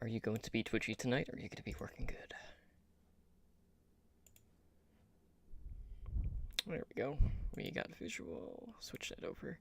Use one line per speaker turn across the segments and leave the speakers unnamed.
Are you going to be twitchy tonight, or are you going to be working good? There we go. We got visual. Switch that over.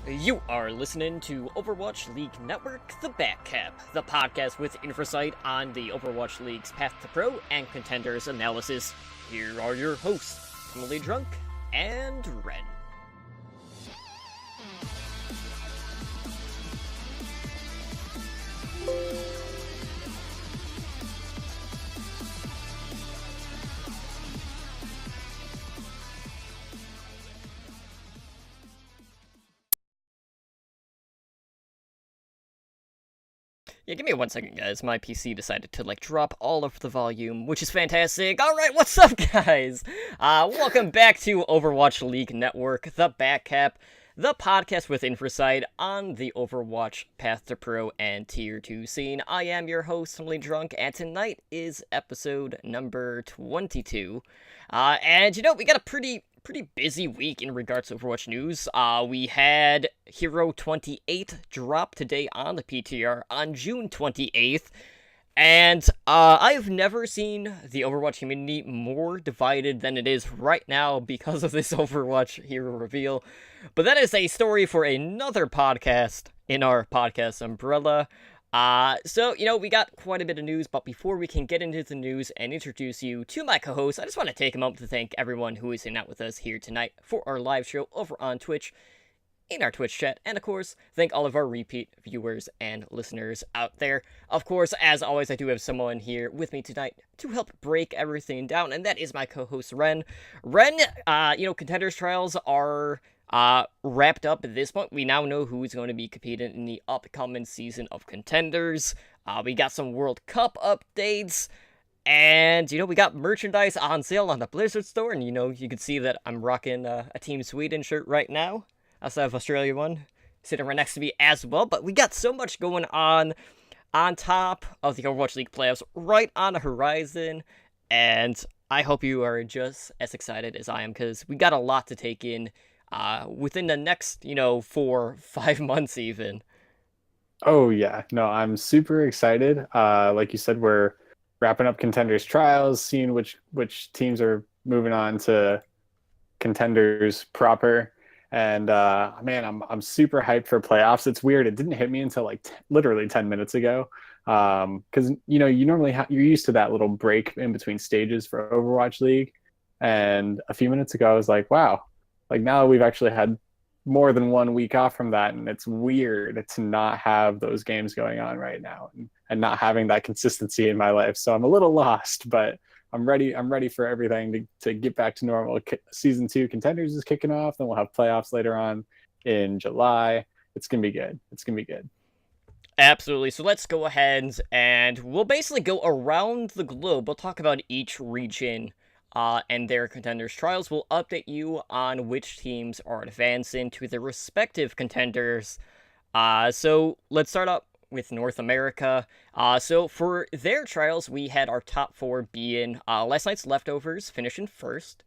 You are listening to Overwatch League Network, The Backcap, the podcast with insight on the Overwatch League's path to pro and contenders analysis. Here are your hosts, Emily Drunk and Ren. Yeah, give me 1 second, guys. My PC decided to drop all of the volume, which is fantastic. All right, what's up, guys? Welcome back to Overwatch League Network, the Backcap, the podcast with Infrasight on the Overwatch Path to Pro and Tier 2 scene. I am your host, Simply Drunk, and tonight is episode number 22. And we got a pretty busy week in regards to Overwatch news. We had Hero 28 drop today on the PTR on June 28th. And I've never seen the Overwatch community more divided than it is right now because of this Overwatch hero reveal. But that is a story for another podcast in our podcast umbrella. So we got quite a bit of news, but before we can get into the news and introduce you to my co-host, I just want to take a moment to thank everyone who is hanging out with us here tonight for our live show over on Twitch, in our Twitch chat, and of course, thank all of our repeat viewers and listeners out there. Of course, as always, I do have someone here with me tonight to help break everything down, and that is my co-host, Ren. Ren, Contenders Trials are wrapped up at this point. We now know who's going to be competing in the upcoming season of Contenders. We got some World Cup updates, and we got merchandise on sale on the Blizzard store, and you can see that I'm rocking a Team Sweden shirt right now. I also have Australia one sitting right next to me as well, but we got so much going on top of the Overwatch League playoffs right on the horizon, and I hope you are just as excited as I am, because we got a lot to take in within the next, 4-5 months even.
Oh yeah, no, I'm super excited. Like you said, we're wrapping up Contenders Trials, seeing which teams are moving on to Contenders proper. And man, I'm super hyped for playoffs. It's weird. It didn't hit me until literally 10 minutes ago. Because you normally you're used to that little break in between stages for Overwatch League. And a few minutes ago, I was like, wow, now we've actually had more than 1 week off from that, and it's weird to not have those games going on right now and not having that consistency in my life. So I'm a little lost, but I'm ready for everything to get back to normal. Season 2 Contenders is kicking off, then we'll have playoffs later on in July. It's gonna be good.
Absolutely. So let's go ahead and we'll basically go around the globe. We'll talk about each region and their Contenders Trials. We'll update you on which teams are advancing to their respective contenders. So let's start up with North America. So for their trials, we had our top 4 being last night's Leftovers finishing first,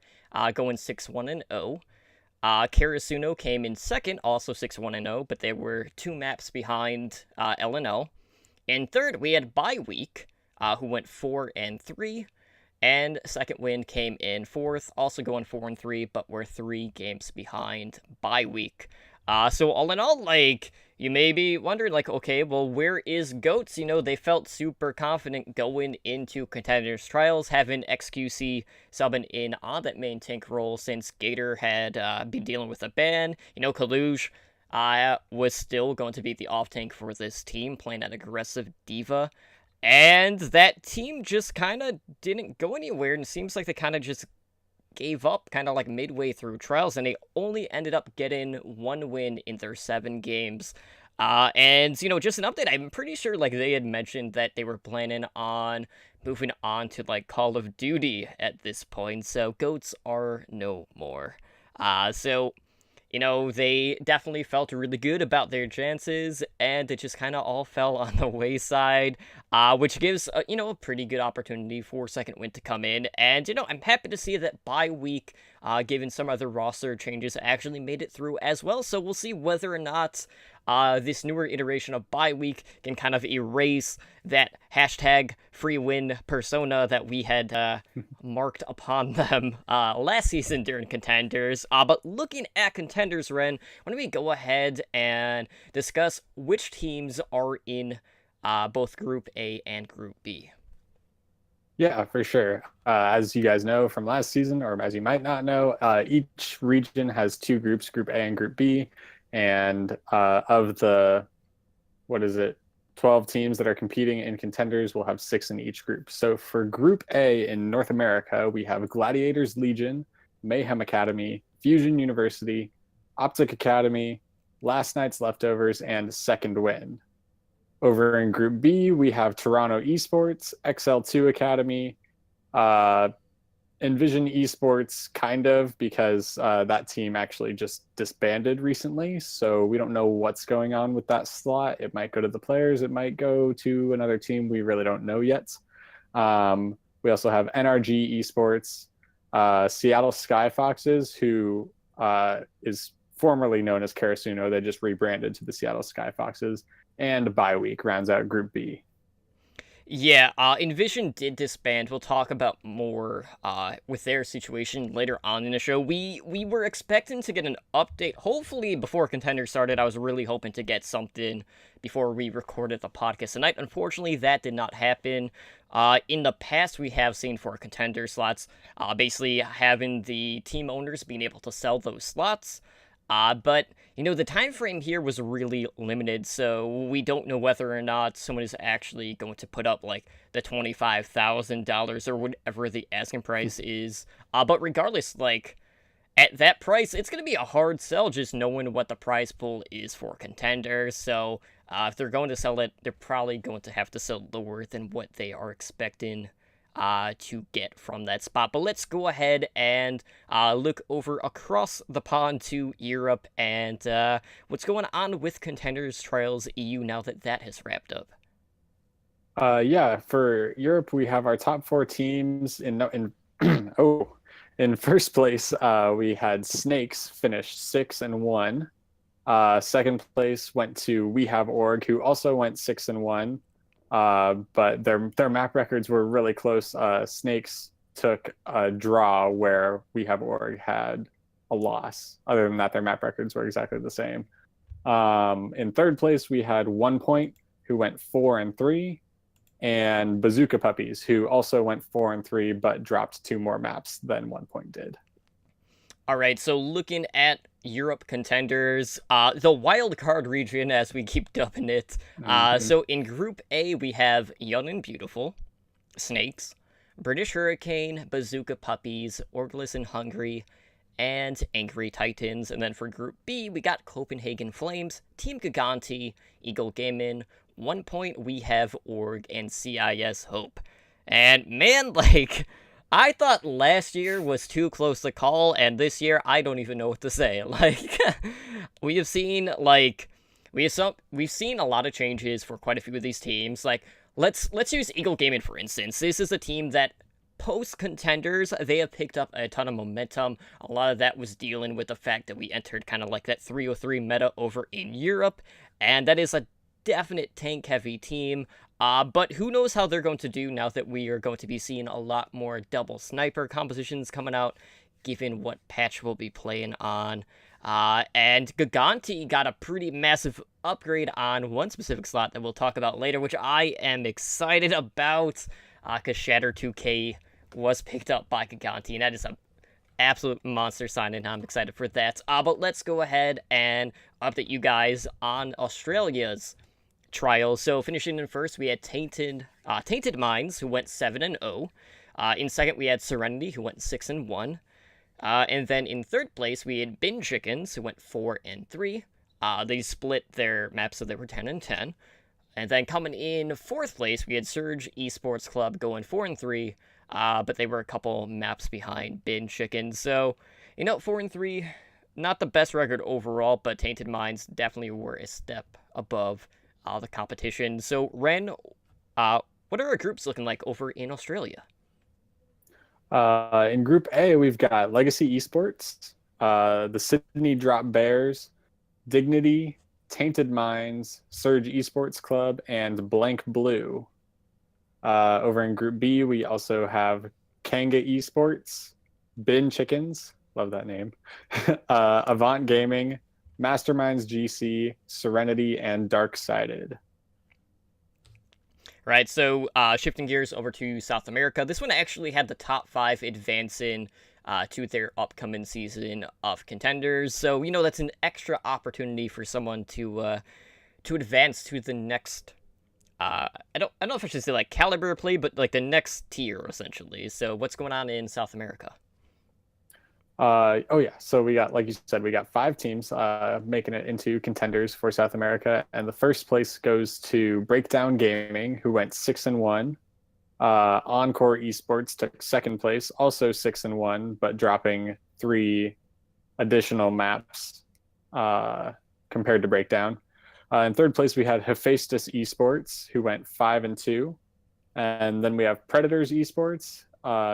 going 6-1-0. Karasuno came in second, also 6-1-0, but they were 2 maps behind LNL. In third, we had Bye-Week, who went 4-3. And Second Wind came in fourth, also going 4-3, but we're 3 games behind Bye-Week. So all in all, you may be wondering, okay, well, where is Goats? They felt super confident going into Contenders Trials, having XQC subbing in on that main tank role since Gator had been dealing with a ban. Kaluj was still going to be the off-tank for this team, playing an aggressive D.Va. And that team just kind of didn't go anywhere, and it seems like they kind of just gave up midway through trials, and they only ended up getting 1 win in their 7 games. And just an update, I'm pretty sure they had mentioned that they were planning on moving on to Call of Duty at this point, so Goats are no more. So they definitely felt really good about their chances, and it just kind of all fell on the wayside, which gives, a pretty good opportunity for Second Wind to come in. And, I'm happy to see that Bye-Week, given some other roster changes, actually made it through as well. So we'll see whether or not this newer iteration of Bye-Week can kind of erase that hashtag free win persona that we had marked upon them last season during Contenders. But looking at Contenders, Ren, why don't we go ahead and discuss which teams are in both Group A and Group B?
Yeah, for sure. As you guys know from last season, or as you might not know, each region has 2 groups, Group A and Group B. And of the, 12 teams that are competing in Contenders, we'll have 6 in each group. So for Group A in North America, we have Gladiators Legion, Mayhem Academy, Fusion University, Optic Academy, Last Night's Leftovers, and Second Wind. Over in Group B, we have Toronto Esports, XL2 Academy, uh, Envision Esports, kind of, because that team actually just disbanded recently. So we don't know what's going on with that slot. It might go to the players, it might go to another team. We really don't know yet. We also have NRG Esports, Seattle Skyfoxes, who is formerly known as Karasuno. They just rebranded to the Seattle Skyfoxes. And Bye rounds out Group B.
Yeah, Envision did disband. We'll talk about more with their situation later on in the show. We were expecting to get an update, hopefully before Contender started. I was really hoping to get something before we recorded the podcast tonight. Unfortunately, that did not happen. In the past, we have seen for Contender slots, basically having the team owners being able to sell those slots. But, the time frame here was really limited, so we don't know whether or not someone is actually going to put up, like, the $25,000 or whatever the asking price is. But regardless, like, at that price, it's going to be a hard sell just knowing what the prize pool is for Contenders. So, if they're going to sell it, they're probably going to have to sell lower than what they are expecting to get from that spot. But let's go ahead and look over across the pond to Europe and what's going on with Contenders Trials EU now that that has wrapped up.
Yeah, for Europe, we have our top 4 teams in in first place, we had Snakes finish 6-1. Second place went to We Have Org, who also went 6-1. But their map records were really close. Snakes took a draw where We Have Org had a loss. Other than that, their map records were exactly the same. In third place, we had 1 Point, who went 4-3, and Bazooka Puppies, who also went 4-3, but dropped 2 more maps than 1 Point did.
All right, so looking at Europe Contenders, the wild card region, as we keep dubbing it. So in Group A, we have Young and Beautiful, Snakes, British Hurricane, Bazooka Puppies, Orgless and Hungry, and Angry Titans. And then for Group B, we got Copenhagen Flames, Team Giganti, Eagle Gaming, 1 Point, We Have Org, and CIS Hope. And man, I thought last year was too close to call, and this year I don't even know what to say. We've seen a lot of changes for quite a few of these teams. Let's use Eagle Gaming for instance. This is a team that post Contenders, they have picked up a ton of momentum. A lot of that was dealing with the fact that we entered kind of like that 303 meta over in Europe, and that is a definite tank heavy team. But who knows how they're going to do now that we are going to be seeing a lot more double sniper compositions coming out, given what patch we'll be playing on. And Giganti got a pretty massive upgrade on one specific slot that we'll talk about later, which I am excited about, because Shatter 2K was picked up by Giganti, and that is an absolute monster sign, and I'm excited for that. But let's go ahead and update you guys on Australia's trials. So finishing in first, we had Tainted Minds, who went 7-0. In second, we had Serenity, who went 6-1. And then in third place, we had Bin Chickens, who went 4-3. They split their maps, so they were 10-10. And then coming in fourth place, we had Surge Esports Club going 4-3. But they were a couple maps behind Bin Chickens. So, 4-3, not the best record overall, but Tainted Minds definitely were a step above the competition. So, Ren, what are our groups looking like over in Australia?
In Group A, we've got Legacy Esports, the Sydney Drop Bears, Dignity, Tainted Minds, Surge Esports Club, and Blank Blue. Over in Group B, we also have Kanga Esports, Bin Chickens, love that name, Avant Gaming, Masterminds GC, Serenity, and Dark-Sided.
Right, so shifting gears over to South America, this one actually had the top 5 advancing to their upcoming season of Contenders. So, that's an extra opportunity for someone to advance to the next, I don't know if I should say caliber play, but the next tier, essentially. So what's going on in South America?
Oh yeah, so we got, like you said, we got 5 teams making it into contenders for South America, and the first place goes to Breakdown Gaming, who went 6-1. Encore Esports took second place, also 6-1, but dropping 3 additional maps compared to Breakdown. In third place, we had Hephaestus Esports, who went 5-2, and then we have Predators Esports,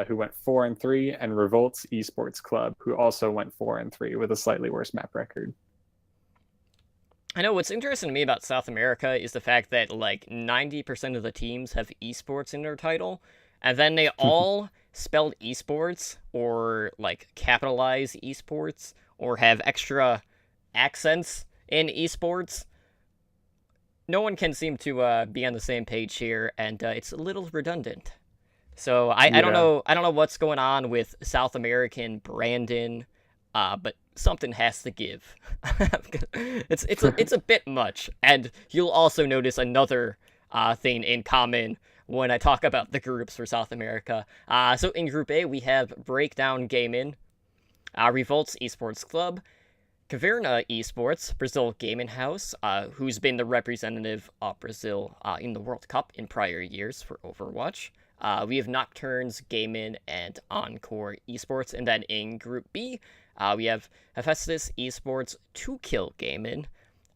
who went 4-3, and Revolts Esports Club, who also went 4-3 with a slightly worse map record.
I know what's interesting to me about South America is the fact that like 90% of the teams have esports in their title, and then they all spelled esports or like capitalize esports or have extra accents in esports. No one can seem to be on the same page here, and it's a little redundant. So I don't
Yeah.
know what's going on with South American Brandon, but something has to give. It's a bit much, and you'll also notice another thing in common when I talk about the groups for South America. So in Group A we have Breakdown Gaming, Revolts Esports Club, Caverna Esports, Brazil Gaming House, who's been the representative of Brazil in the World Cup in prior years for Overwatch. We have Nocturnes Gaming and Encore Esports. And then in Group B, we have Hephaestus Esports, 2Kill Gaming,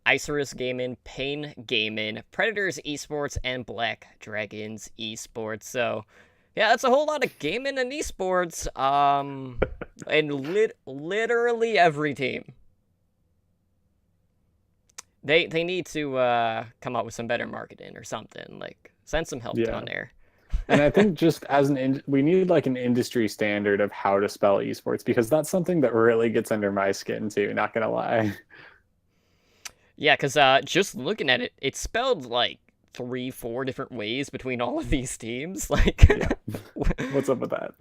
Isurus Gaming, Pain Gaming, Predators Esports, and Black Dragons Esports. So, yeah, that's a whole lot of gaming and esports. And literally every team. They need to come up with some better marketing or something. Like, send some help down there.
And I think just as we need like an industry standard of how to spell esports, because that's something that really gets under my skin too, not gonna lie.
Yeah, because just looking at it, it's spelled like 3-4 different ways between all of these teams. Like,
Yeah. What's up with that?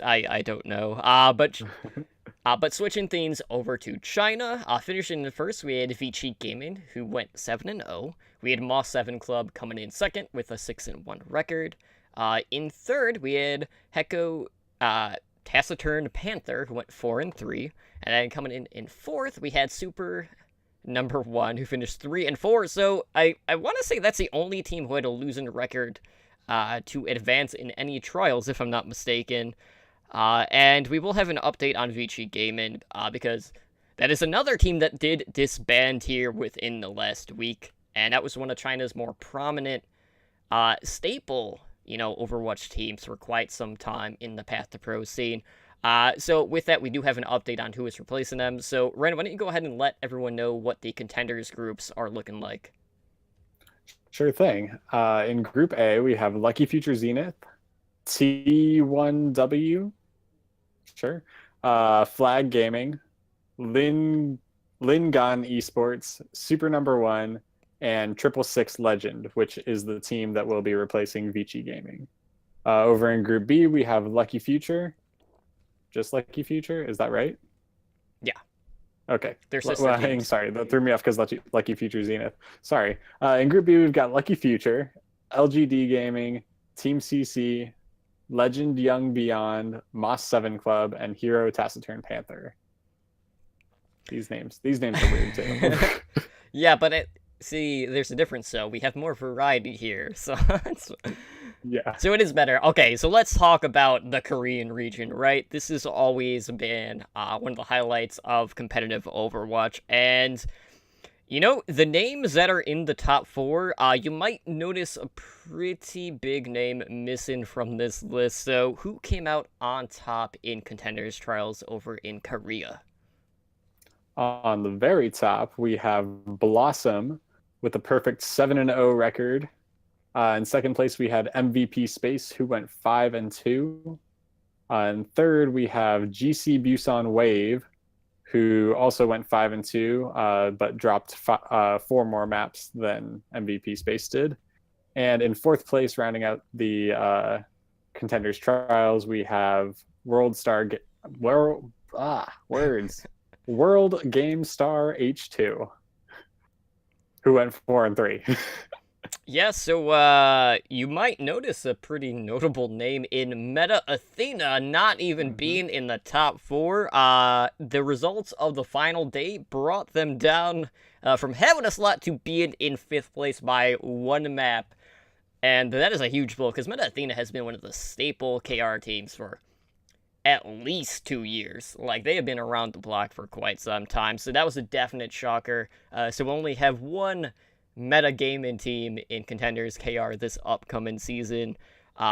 I don't know. But switching things over to China, finishing in first, we had Vici Gaming, who went 7-0. We had Moss 7 Club coming in second with a 6-1 record. In third, we had Heko Taciturn Panther, who went 4-3. And then coming in fourth, we had Super Number 1, who finished 3-4. So I want to say that's the only team who had a losing record to advance in any trials, if I'm not mistaken. And we will have an update on Vici Gaming, because that is another team that did disband here within the last week, and that was one of China's more prominent, staple, Overwatch teams for quite some time in the Path to Pro scene. So with that, we do have an update on who is replacing them. So, Ren, why don't you go ahead and let everyone know what the contenders groups are looking like?
Sure thing. In Group A, we have Lucky Future Zenith, T1W, sure, Flag Gaming, Lingan Esports, Super Number 1, and 666 Legend, which is the team that will be replacing Vici Gaming. Over in Group B, we have Lucky Future, just Lucky Future, is that right?
Yeah.
Okay.
They're sister teams.
Sorry, that threw me off because Lucky Future Zenith. Sorry. In Group B, we've got Lucky Future, LGD Gaming, Team CC, Legend Young Beyond, Moss 7 Club, and Hero Taciturn Panther. These names are weird too.
Yeah, but there's a difference. So we have more variety here. So
yeah.
So it is better. Okay, so let's talk about the Korean region, right? This has always been one of the highlights of competitive Overwatch, and the names that are in the top 4, you might notice a pretty big name missing from this list. So who came out on top in Contenders Trials over in Korea?
On the very top, we have Blossom with a perfect 7-0 record. In second place, we had MVP Space, who went 5-2. In third, we have GC Busan Wave, who also went 5-2, but dropped 4 more maps than MVP Space did. And in fourth place, rounding out the Contenders Trials, we have World Game Star H2, who went 4-3.
Yeah, so you might notice a pretty notable name in Meta Athena not even
Hmm.
being in the top four. The results of the final day brought them down from having a slot to being in fifth place by one map. And that is a huge blow because Meta Athena has been one of the staple KR teams for at least 2 years. Like, they have been around the block for quite some time. So that was a definite shocker. So we'll only have one meta gaming team in Contenders KR this upcoming season.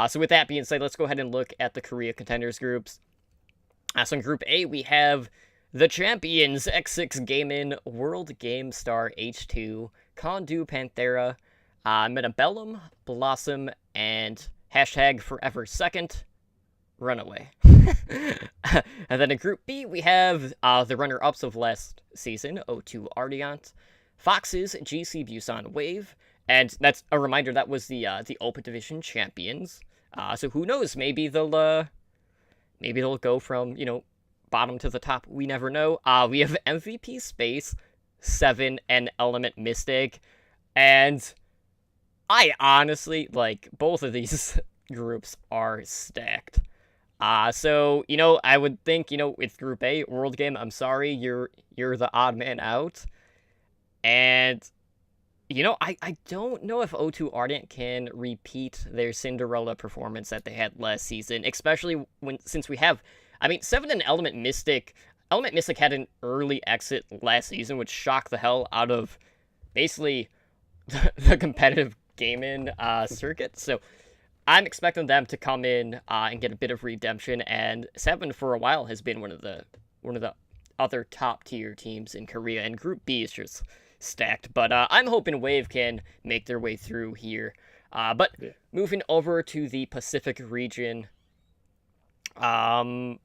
So with that being said, let's go ahead and look at the Korea Contenders groups. So in Group A, we have the champions X6 Gaming, World Game Star H2, Kondu Panthera, Metabellum, Blossom, and hashtag Forever Second, Runaway. And then in Group B, we have the runner-ups of last season, O2 Ardiant, Foxes, GC Busan Wave, and that's a reminder that was the Open Division champions. So who knows? Maybe they'll go from bottom to the top. We never know. We have MVP Space, Seven, and Element Mystic, and I honestly like both of these groups are stacked. So I would think, with Group A, World Game, I'm sorry, you're the odd man out. And I don't know if O2 Ardent can repeat their Cinderella performance that they had last season, especially since we have, I mean, Seven and Element Mystic. Element Mystic had an early exit last season, which shocked the hell out of basically the competitive gaming circuit. So I'm expecting them to come in and get a bit of redemption. And Seven for a while has been one of the other top tier teams in Korea, and Group B is just stacked. But I'm hoping Wave can make their way through here. But
Yeah.
moving over to the Pacific region, um,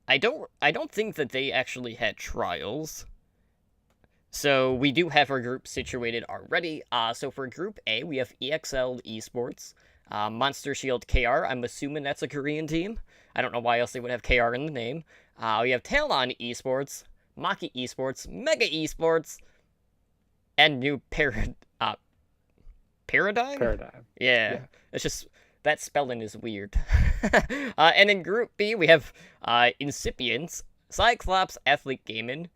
I don't think that they actually had trials. So we do have our group situated already. So for Group A, we have EXL Esports, Monster Shield KR. I'm assuming that's a Korean team. I don't know why else they would have KR in the name. We have Talon Esports, Maki Esports, Mega Esports, and New Paradigm?
Paradigm.
Yeah,
Yeah.
it's just that spelling is weird. And in Group B, we have Incipients, Cyclops Athlete Gaming,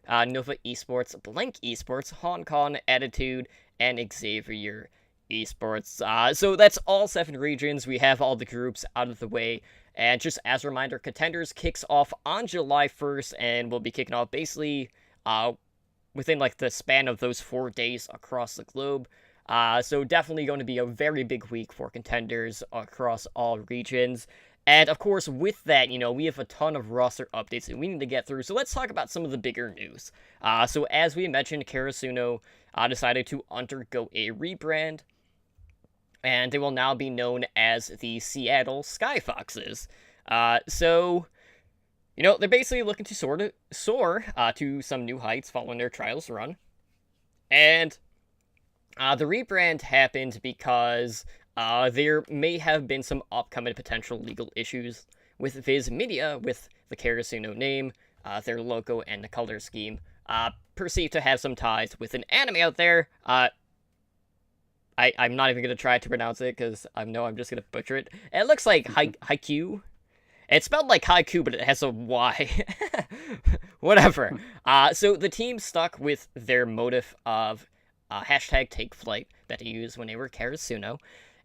Nova Esports, Blank Esports, Hong Kong Attitude, and Xavier Esports. So that's all 7 regions. We have all the groups out of the way. And just as a reminder, Contenders kicks off on July 1st and will be kicking off basically within like the span of those 4 days across the globe. So definitely going to be a very big week for Contenders across all regions. And of course, with that, we have a ton of roster updates that we need to get through. So let's talk about some of the bigger news. So as we mentioned, Karasuno decided to undergo a rebrand, and they will now be known as the Seattle Skyfoxes. So they're basically looking to soar to some new heights following their trials run. And the rebrand happened because there may have been some upcoming potential legal issues with Viz Media with the Karasuno name, their logo, and the color scheme, perceived to have some ties with an anime out there. I'm not even going to try to pronounce it because I know I'm just going to butcher it. It looks like Haikyuu. It's spelled like haiku, but it has a Y. Whatever. So the team stuck with their motive of hashtag take flight that they used when they were Karasuno.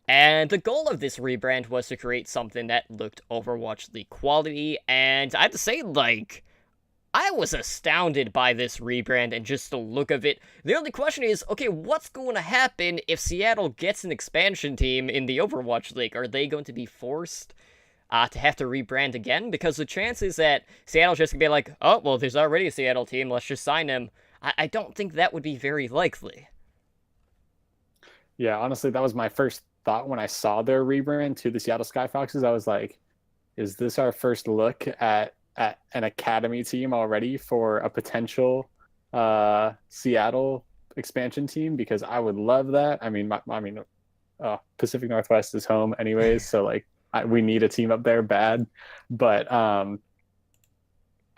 And the goal of this rebrand was to create something that looked Overwatch League quality. And I have to say, I was astounded by this rebrand and just the look of it. The only question is, okay, what's going to happen if Seattle gets an expansion team in the Overwatch League? Are they going to be forced to have to rebrand again? Because the chances that Seattle's just going to be like, oh, well, there's already a Seattle team, let's just sign him. I don't think that would be very likely.
Yeah, honestly, that was my first thought when I saw their rebrand to the Seattle Skyfoxes. I was like, is this our first look at an academy team already for a potential Seattle expansion team? Because I would love that. I mean, Pacific Northwest is home anyways, so we need a team up there bad. But I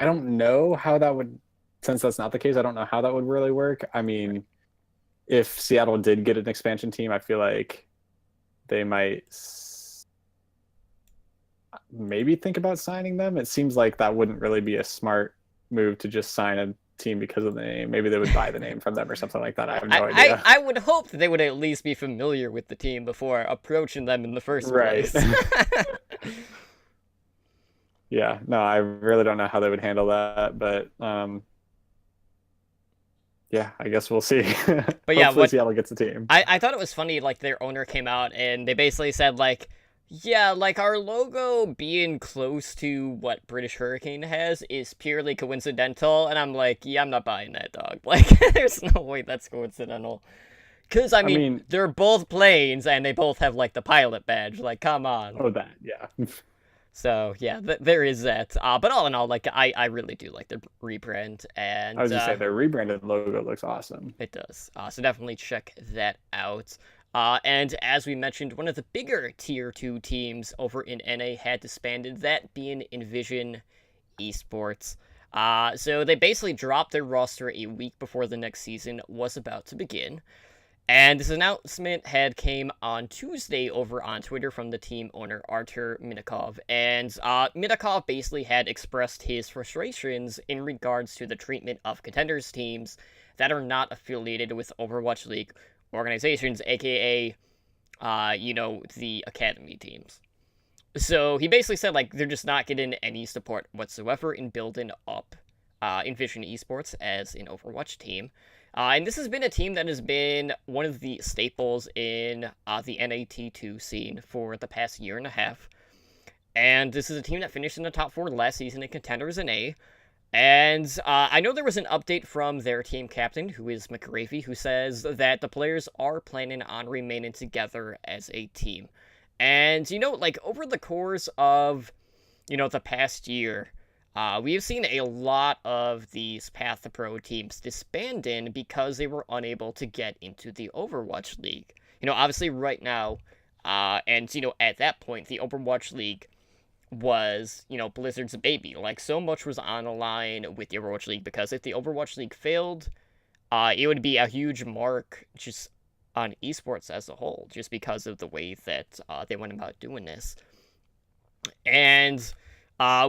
don't know how that would, since that's not the case, I don't know how that would really work. I mean, if Seattle did get an expansion team, I feel like they might maybe think about signing them. It seems like that wouldn't really be a smart move to just sign a team because of the name. Maybe they would buy the name from them or something like that. I have no idea.
I would hope that they would at least be familiar with the team before approaching them in the first
Right.
place.
Yeah, no, I really don't know how they would handle that, but yeah, I guess we'll see.
But yeah,
Hopefully Seattle gets a team.
I thought it was funny, like, their owner came out and they basically said, like, yeah, like, our logo being close to what British Hurricane has is purely coincidental, and I'm like, yeah, I'm not buying that, dog. Like, there's no way that's coincidental. Because, I mean, they're both planes, and they both have, like, the pilot badge. Like, come on.
Oh, that, yeah.
So, yeah, there is that. But all in all, like, I really do like the rebrand. And
I was just saying, their rebranded logo looks awesome.
it does. So definitely check that out. And as we mentioned, one of the bigger Tier 2 teams over in NA had disbanded, that being Envision Esports. So they basically dropped their roster a week before the next season was about to begin. And this announcement had came on Tuesday over on Twitter from the team owner Artur Minakov. And Minakov basically had expressed his frustrations in regards to the treatment of contenders teams that are not affiliated with Overwatch League organizations, aka, the academy teams. So he basically said, like, they're just not getting any support whatsoever in building up Envision Esports as an Overwatch team. And this has been a team that has been one of the staples in the NAT2 scene for the past year and a half. And this is a team that finished in the top 4 last season in Contenders in A. And I know there was an update from their team captain, who is McGravy, who says that the players are planning on remaining together as a team. And, like, over the course of, the past year, we have seen a lot of these Path to Pro teams disbanding because they were unable to get into the Overwatch League. Obviously right now, and, at that point, the Overwatch League was, Blizzard's baby. Like, so much was on the line with the Overwatch League, because if the Overwatch League failed, it would be a huge mark just on esports as a whole, just because of the way that they went about doing this. And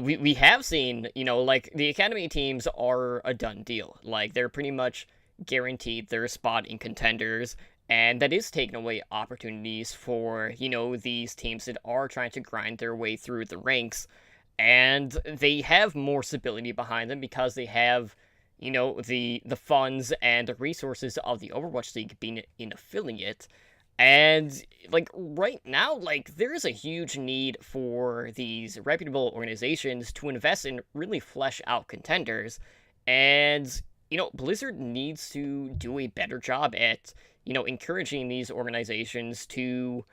we have seen, like, the academy teams are a done deal. Like, they're pretty much guaranteed their spot in contenders, and that is taking away opportunities for, these teams that are trying to grind their way through the ranks. And they have more stability behind them because they have, the funds and the resources of the Overwatch League being an affiliate. And, like, right now, like, there is a huge need for these reputable organizations to invest and really flesh out contenders. And, Blizzard needs to do a better job at, encouraging these organizations to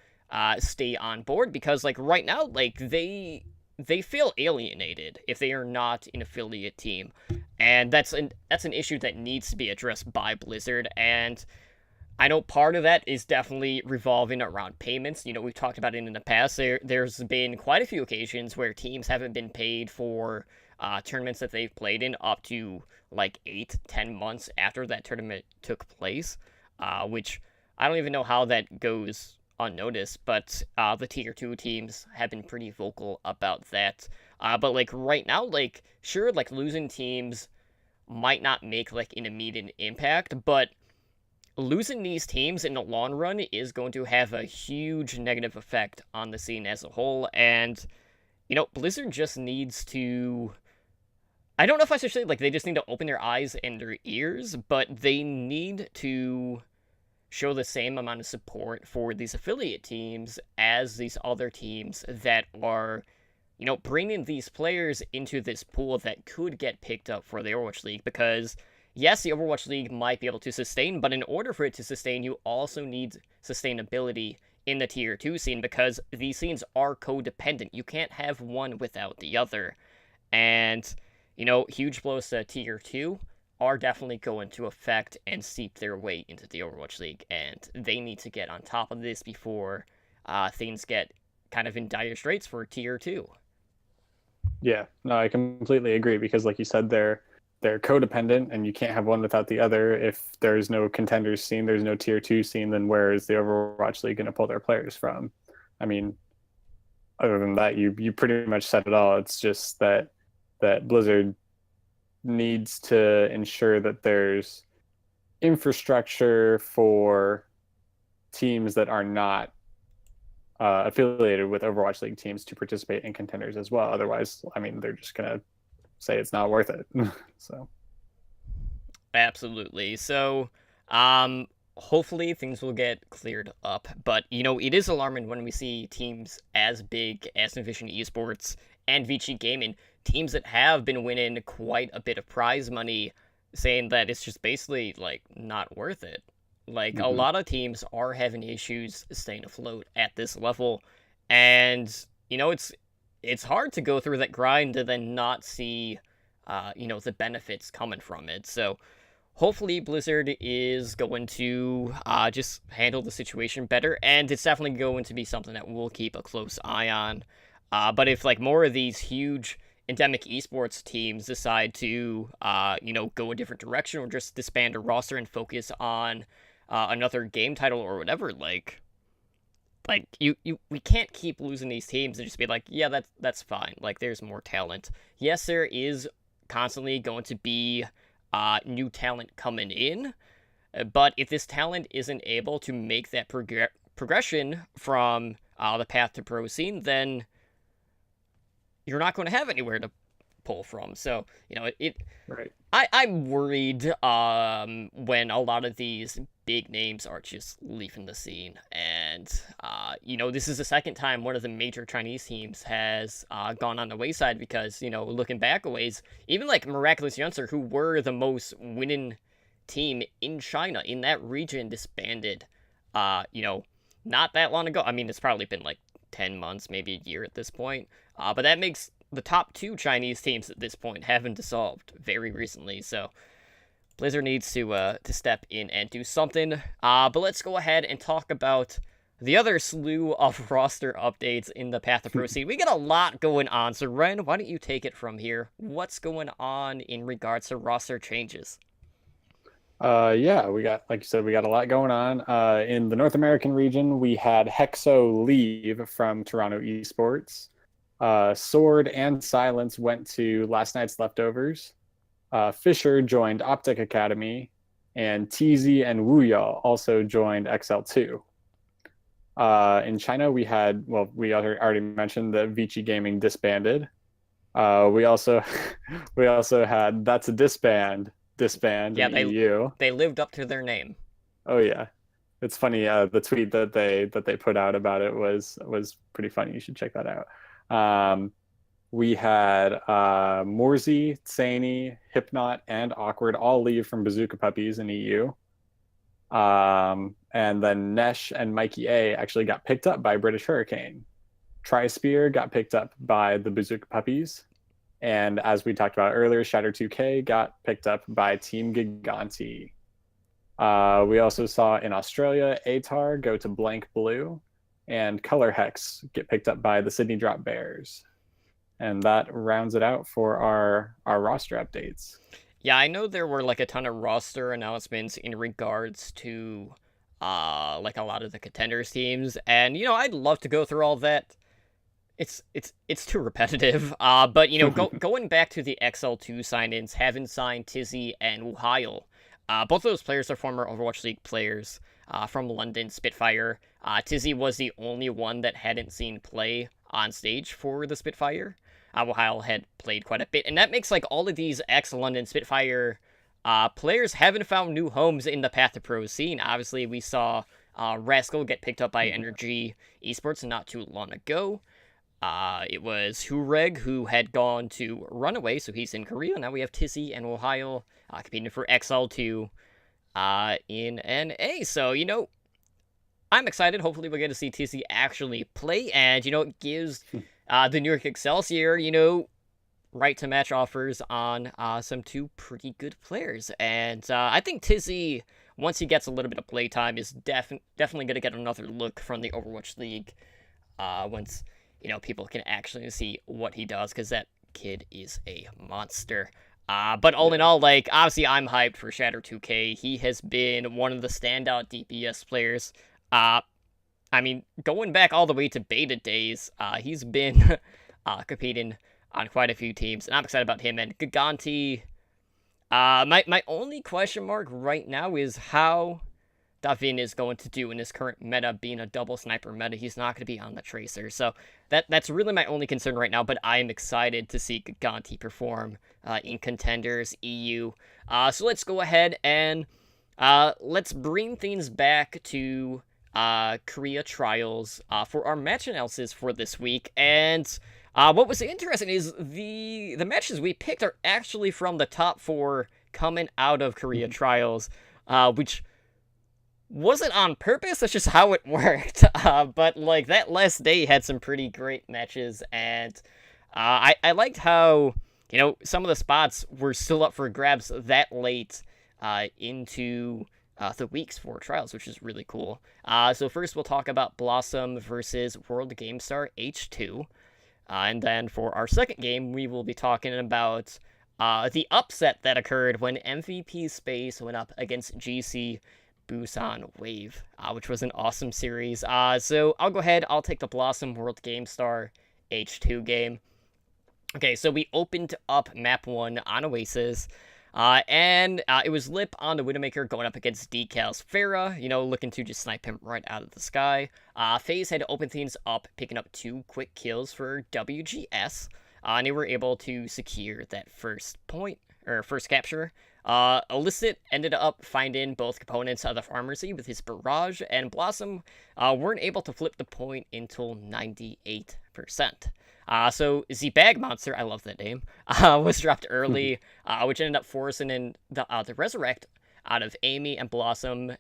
stay on board, because, like, right now, like, they feel alienated if they are not an affiliate team. And that's an issue that needs to be addressed by Blizzard. And I know part of that is definitely revolving around payments. We've talked about it in the past. There's been quite a few occasions where teams haven't been paid for tournaments that they've played in up to, like, 8-10 months after that tournament took place, which I don't even know how that goes unnoticed, but the Tier 2 teams have been pretty vocal about that. But, like, right now, like, sure, like, losing teams might not make, like, an immediate impact, but losing these teams in the long run is going to have a huge negative effect on the scene as a whole. And, Blizzard just needs to, I don't know if I should say, like, they just need to open their eyes and their ears, but they need to show the same amount of support for these affiliate teams as these other teams that are, bringing these players into this pool that could get picked up for the Overwatch League. Because yes, the Overwatch League might be able to sustain, but in order for it to sustain, you also need sustainability in the Tier 2 scene, because these scenes are codependent. You can't have one without the other. And, huge blows to Tier 2 are definitely going to affect and seep their way into the Overwatch League, and they need to get on top of this before things get kind of in dire straits for Tier 2.
Yeah, no, I completely agree, because like you said, they're they're codependent, and you can't have one without the other. If there's no contenders scene, there's no tier 2 scene, then where is the Overwatch League going to pull their players from? I mean, other than that, you pretty much said it all. It's just that Blizzard needs to ensure that there's infrastructure for teams that are not affiliated with Overwatch League teams to participate in contenders as well. Otherwise, I mean, they're just gonna say it's not worth it. So
Absolutely. So, hopefully things will get cleared up. But, it is alarming when we see teams as big as Envision Esports and Vici Gaming, teams that have been winning quite a bit of prize money, saying that it's just basically, like, not worth it. Like, a lot of teams are having issues staying afloat at this level. And, it's hard to go through that grind and then not see, the benefits coming from it. So, hopefully Blizzard is going to just handle the situation better, and it's definitely going to be something that we'll keep a close eye on. But if like more of these huge endemic esports teams decide to go a different direction or just disband a roster and focus on another game title or whatever, we can't keep losing these teams and just be like, yeah, that's fine. Like, there's more talent. Yes, there is constantly going to be new talent coming in, but if this talent isn't able to make that progression from the path to pro scene, then you're not going to have anywhere to pull from. So,
right.
I'm worried when a lot of these big names are just leaving the scene. And, this is the second time one of the major Chinese teams has gone on the wayside because, looking back a ways, even like Miraculous Youngster, who were the most winning team in China, in that region, disbanded, not that long ago. I mean, it's probably been like 10 months, maybe a year at this point. But that makes the top two Chinese teams at this point haven't dissolved very recently. So Blizzard needs to step in and do something. But let's go ahead and talk about the other slew of roster updates in the Path to Pro scene. We got a lot going on. So Ren, why don't you take it from here? What's going on in regards to roster changes?
Yeah, we got, like you said, we got a lot going on. In the North American region, we had Hexo leave from Toronto Esports. Sword and Silence went to Last Night's Leftovers. Fisher joined Optic Academy, and TZ and Wuya also joined XL2. In China, we already mentioned that Vici Gaming disbanded. We also had That's a Disband
Yeah,
in EU.
They lived up to their name.
Oh yeah, it's funny. The tweet that they put out about it was pretty funny. You should check that out. We had Morzy, Tsani, Hypnot, and Awkward all leave from Bazooka Puppies in EU. And then Nesh and Mikey A actually got picked up by British Hurricane. Tri-Spear got picked up by the Bazooka Puppies. And as we talked about earlier, Shatter 2K got picked up by Team Giganti. We also saw in Australia, ATAR go to Blank Blue, and Color Hex get picked up by the Sydney Drop Bears. And that rounds it out for our roster updates.
Yeah, I know there were like a ton of roster announcements in regards to like a lot of the contenders teams, and I'd love to go through all that. It's too repetitive. But going back to the XL2 sign-ins, having signed Tizzy and Wuhail. Both of those players are former Overwatch League players from London Spitfire. Tizzy was the only one that hadn't seen play on stage for the Spitfire. Wuhail had played quite a bit, and that makes like all of these ex-London Spitfire players haven't found new homes in the Path to Pro scene. Obviously, we saw Rascal get picked up by Energy Esports not too long ago. It was Hureg who had gone to Runaway, so he's in Korea. Now we have Tizzy and Wuhail competing for XL2 in NA. So, I'm excited. Hopefully we'll get to see Tizzy actually play, and, it gives the New York Excelsior, right to match offers on some two pretty good players. And I think Tizzy, once he gets a little bit of playtime, is definitely going to get another look from the Overwatch League once people can actually see what he does, because that kid is a monster. But all in all, like, obviously I'm hyped for Shatter 2K. He has been one of the standout DPS players. I mean, going back all the way to beta days, he's been competing on quite a few teams, and I'm excited about him. And Giganti, my only question mark right now is how Davin is going to do in his current meta, being a double sniper meta. He's not going to be on the Tracer, so that's really my only concern right now, but I am excited to see Giganti perform in Contenders EU. So let's go ahead and let's bring things back to Korea Trials for our match analysis for this week. And what was interesting is the matches we picked are actually from the top 4 coming out of Korea Trials, which wasn't on purpose. That's just how it worked. But like that last day had some pretty great matches, and I liked how, you know, some of the spots were still up for grabs that late into the weeks for Trials, which is really cool. So first we'll talk about Blossom versus World Game Star H2. And then for our second game, we will be talking about the upset that occurred when MVP Space went up against GC Busan Wave, which was an awesome series. So I'll go ahead, I'll take the Blossom World Game Star H2 game. Okay, so we opened up map 1 on Oasis. And it was Lip on the Widowmaker going up against Decals Pharah, you know, looking to just snipe him right out of the sky. FaZe had to open things up, picking up 2 quick kills for WGS, and they were able to secure that first point, or first capture. Illicit ended up finding both components of the Pharmacy with his Barrage, and Blossom weren't able to flip the point until 98%. So the Bag Monster, I love that name, was dropped early, which ended up forcing in the Resurrect out of Amy, and Blossom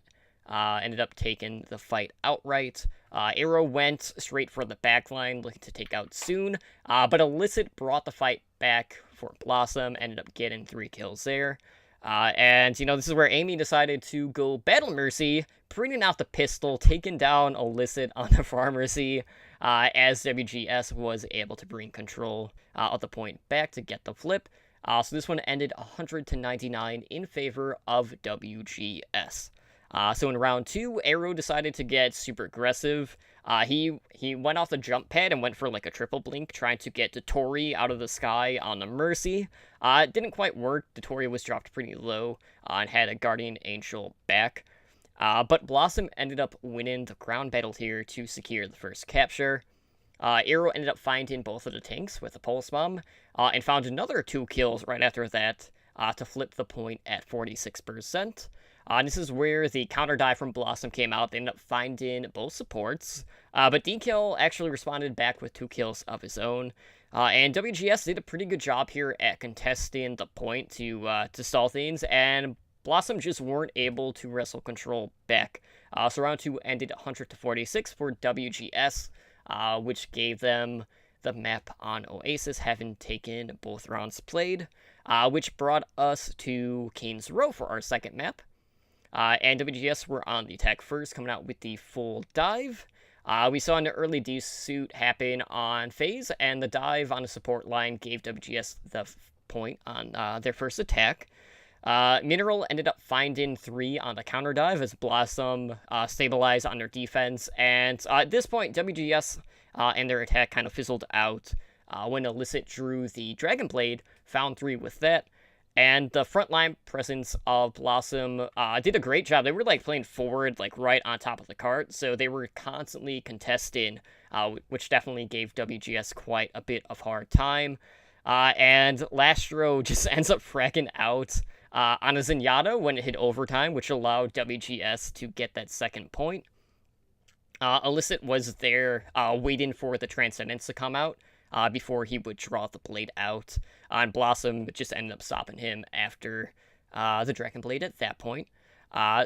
ended up taking the fight outright. Arrow went straight for the backline, looking to take out Soon, but Illicit brought the fight back for Blossom, ended up getting 3 kills there. And, you know, this is where Amy decided to go Battle Mercy, bringing out the pistol, taking down Illicit on the Pharmacy, as WGS was able to bring control of the point back to get the flip. So this one ended 100-99 in favor of WGS. So in round 2, Arrow decided to get super aggressive. He went off the jump pad and went for like a triple blink, trying to get Dotori out of the sky on the Mercy. It didn't quite work. Dotori was dropped pretty low and had a Guardian Angel back. But Blossom ended up winning the ground battle here to secure the first capture. Arrow ended up finding both of the tanks with a Pulse Bomb, and found another 2 kills right after that to flip the point at 46%. This is where the counter dive from Blossom came out. They ended up finding both supports, but Dekill actually responded back with 2 kills of his own. And WGS did a pretty good job here at contesting the point to stall things, and Blossom just weren't able to wrestle control back. So round 2 ended 100-46 for WGS, which gave them the map on Oasis, having taken both rounds played, which brought us to Kane's Row for our second map. And WGS were on the attack first, coming out with the full dive. We saw an early D-suit happen on FaZe, and the dive on the support line gave WGS the point on their first attack. Mineral ended up finding 3 on the counter dive as Blossom stabilized on their defense, and at this point, WGS and their attack kind of fizzled out when Illicit drew the Dragon Blade, found 3 with that. And the frontline presence of Blossom did a great job. They were like playing forward, like right on top of the cart, so they were constantly contesting, which definitely gave WGS quite a bit of hard time. And Lastro just ends up fracking out on a Zenyatta when it hit overtime, which allowed WGS to get that second point. Illicit was there waiting for the Transcendence to come out before he would draw the blade out. And Blossom just ended up stopping him after the Dragon Blade at that point.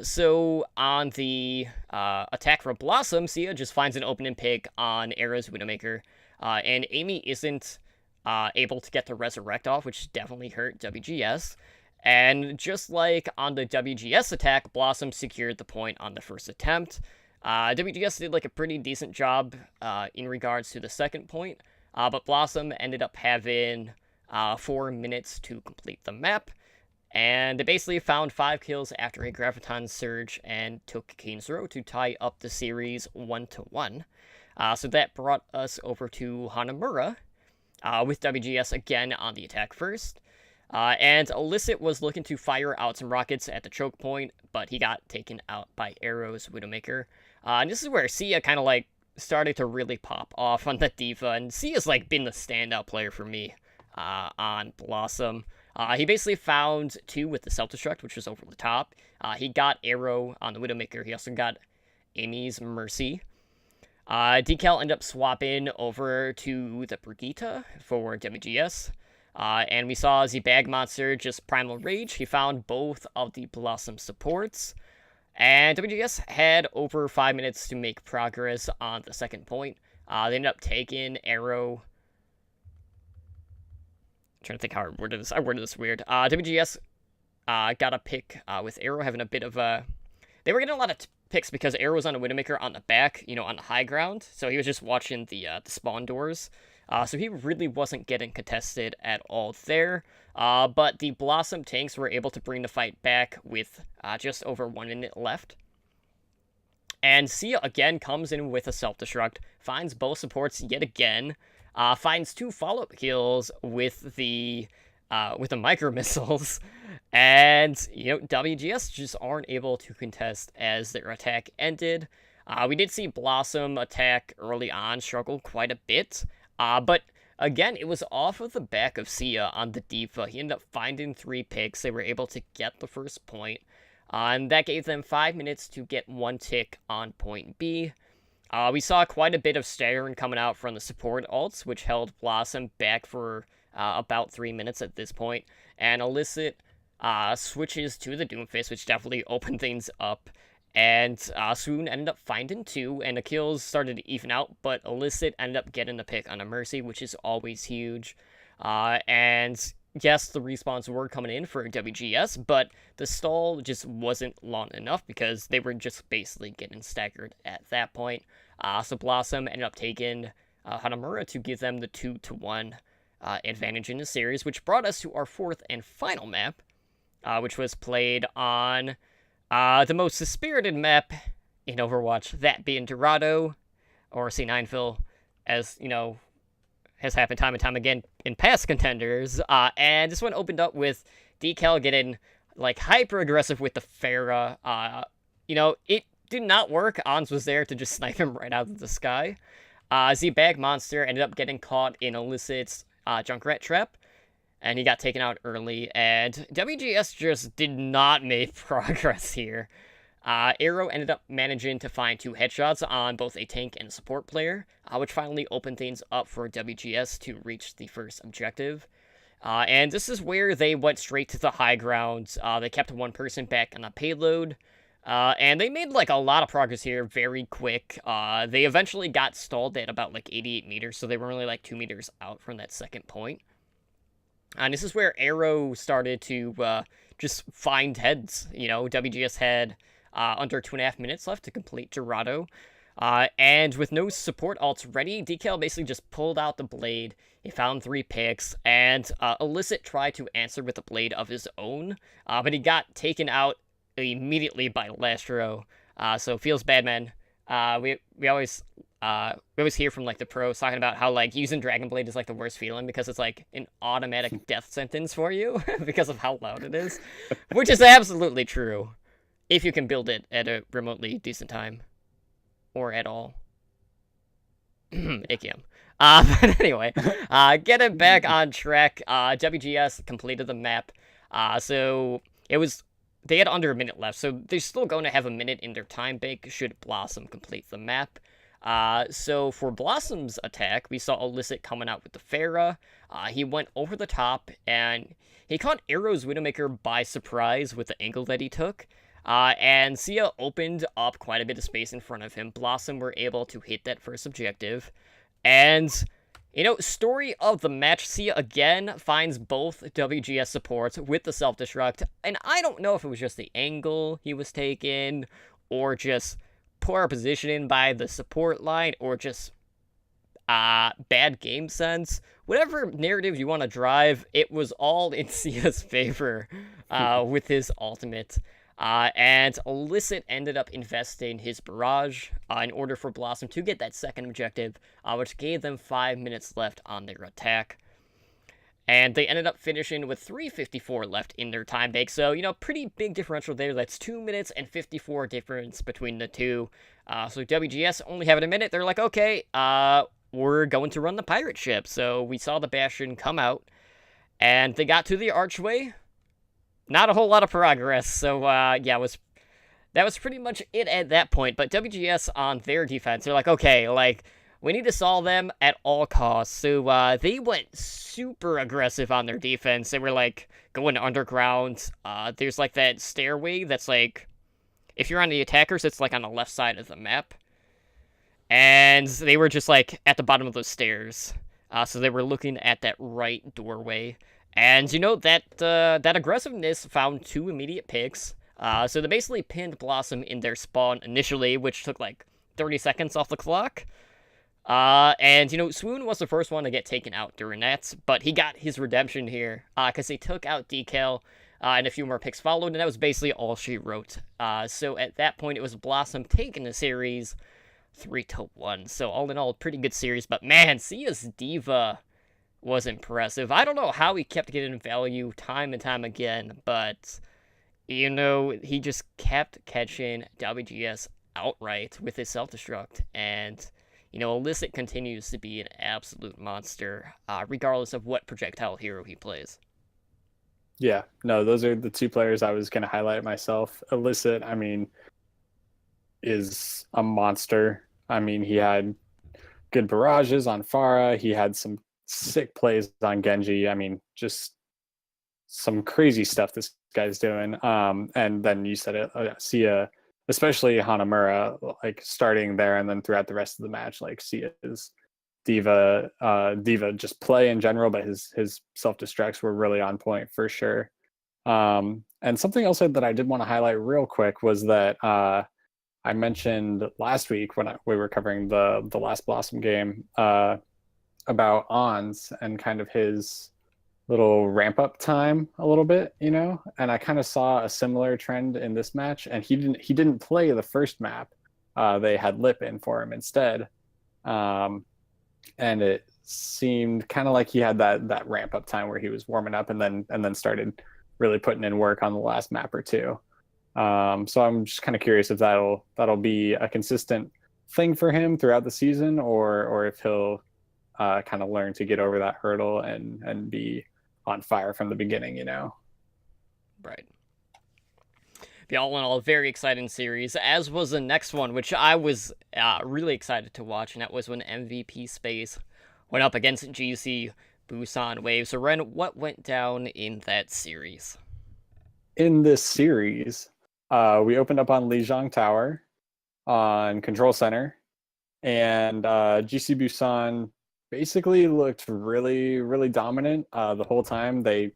So on the attack for Blossom, Sia just finds an opening pick on Arrow's Widowmaker, and Amy isn't able to get the Resurrect off, which definitely hurt WGS. And just like on the WGS attack, Blossom secured the point on the first attempt. WGS did like a pretty decent job in regards to the second point, but Blossom ended up having 4 minutes to complete the map. And they basically found 5 kills after a Graviton Surge and took Kinsro to tie up the series 1-1. So that brought us over to Hanamura, with WGS again on the attack first. And Illicit was looking to fire out some rockets at the choke point, but he got taken out by Arrow's Widowmaker. And this is where Sia kind of like started to really pop off on the D.Va, and Sia's like been the standout player for me on Blossom. He basically found 2 with the Self-Destruct, which was over the top. He got Arrow on the Widowmaker. He also got Amy's Mercy. Decal ended up swapping over to the Brigitte for WGS. And we saw the Bag Monster just Primal Rage. He found both of the Blossom supports. And WGS had over 5 minutes to make progress on the second point. They ended up taking Arrow. Trying to think how I worded this. I worded this weird. WGS got a pick with Arrow having a bit of a... They were getting a lot of picks because Arrow was on a Widowmaker on the back, on the high ground. So he was just watching the spawn doors. So he really wasn't getting contested at all there. But the Blossom tanks were able to bring the fight back with just over 1 minute left. And Sia again comes in with a Self-Destruct, finds both supports yet again. Finds 2 follow-up kills with the micro missiles, and WGS just aren't able to contest as their attack ended. We did see Blossom attack early on struggle quite a bit, but again it was off of the back of Sia on the D.Va. He ended up finding 3 picks. They were able to get the first point, and that gave them 5 minutes to get 1 tick on point B. We saw quite a bit of staggering coming out from the support ults, which held Blossom back for about 3 minutes at this point. And Illicit switches to the Doomfist, which definitely opened things up. And Swoon ended up finding 2, and the kills started to even out, but Illicit ended up getting the pick on a Mercy, which is always huge. And yes, the respawns were coming in for WGS, but the stall just wasn't long enough because they were just basically getting staggered at that point. So Blossom ended up taking Hanamura to give them the 2-1 advantage in the series, which brought us to our 4th and final map, which was played on the most spirited map in Overwatch, that being Dorado, or C9ville, as, has happened time and time again in past contenders. And this one opened up with Decal getting, hyper-aggressive with the Pharah. It did not work. Ons was there to just snipe him right out of the sky. The Bag Monster ended up getting caught in Illicit's Junkrat trap, and he got taken out early, and WGS just did not make progress here. Arrow ended up managing to find 2 headshots on both a tank and a support player, which finally opened things up for WGS to reach the first objective. And this is where they went straight to the high ground. They kept 1 person back on the payload, and they made a lot of progress here very quick. They eventually got stalled at about 88 meters, so they were only 2 meters out from that second point. And this is where Arrow started to just find heads. WGS had under 2.5 minutes left to complete Dorado. And with no support ults ready, Decal basically just pulled out the blade. He found 3 picks, and Illicit tried to answer with a blade of his own, but he got taken out immediately by Lastro. So feels bad, man. We always hear from the pros talking about how using Dragon Blade is the worst feeling because it's an automatic death sentence for you because of how loud it is, which is absolutely true if you can build it at a remotely decent time or at all. Ikium. But anyway, getting back on track, WGS completed the map. So they had under a minute left, so they're still going to have a minute in their time bank should Blossom complete the map. So for Blossom's attack, we saw Illicit coming out with the Pharah. He went over the top, and he caught Arrow's Widowmaker by surprise with the angle that he took. And Sia opened up quite a bit of space in front of him. Blossom were able to hit that first objective. And, story of the match, Sia again finds both WGS supports with the Self-Destruct. And I don't know if it was just the angle he was taking, or just poor positioning by the support line, or just bad game sense, whatever narrative you want to drive, it was all in Sia's favor with his ultimate. And Illicit ended up investing his barrage in order for Blossom to get that second objective, which gave them 5 minutes left on their attack. And they ended up finishing with 3:54 left in their time bank. So, pretty big differential there. That's 2 minutes and 54 difference between the two. So WGS only having a minute. They're like, okay, we're going to run the pirate ship. So we saw the Bastion come out, and they got to the archway. Not a whole lot of progress. So, that was pretty much it at that point. But WGS on their defense, they're like, okay, we need to solve them at all costs. So they went super aggressive on their defense. They were going underground. There's that stairway that's if you're on the attackers, it's on the left side of the map. And they were just at the bottom of those stairs. So they were looking at that right doorway. And that aggressiveness found 2 immediate picks. So they basically pinned Blossom in their spawn initially, which took 30 seconds off the clock. And Swoon was the first one to get taken out during that, but he got his redemption here, because they took out Decal, and a few more picks followed, and that was basically all she wrote. So at that point, it was Blossom taking the series 3-1. So all in all, pretty good series, but man, Sia's D.Va was impressive. I don't know how he kept getting value time and time again, but, he just kept catching WGS outright with his self-destruct, and Illicit continues to be an absolute monster, regardless of what projectile hero he plays.
Yeah, no, those are the 2 players I was going to highlight myself. Illicit, is a monster. He had good barrages on Pharah. He had some sick plays on Genji. Just some crazy stuff this guy's doing. And then you said it, Sia, especially Hanamura, starting there and then throughout the rest of the match, Sia's D.Va just play in general, but his self-destructs were really on point for sure. And something else that I did want to highlight real quick was that I mentioned last week when we were covering the last Blossom game about Ons and kind of his little ramp up time a little bit, and I kind of saw a similar trend in this match. And he didn't play the first map. They had Lip in for him instead, and it seemed kind of like he had that ramp up time where he was warming up and then started really putting in work on the last map or two. So I'm just kind of curious if that'll be a consistent thing for him throughout the season, or if he'll kind of learn to get over that hurdle and be on fire from the beginning,
Right. Yeah, all in all, a very exciting series, as was the next one, which I was really excited to watch, and that was when MVP Space went up against GC Busan Wave. So, Ren, what went down in that series?
In this series, we opened up on Lijiang Tower on Control Center, and GC Busan basically looked really, really dominant the whole time. They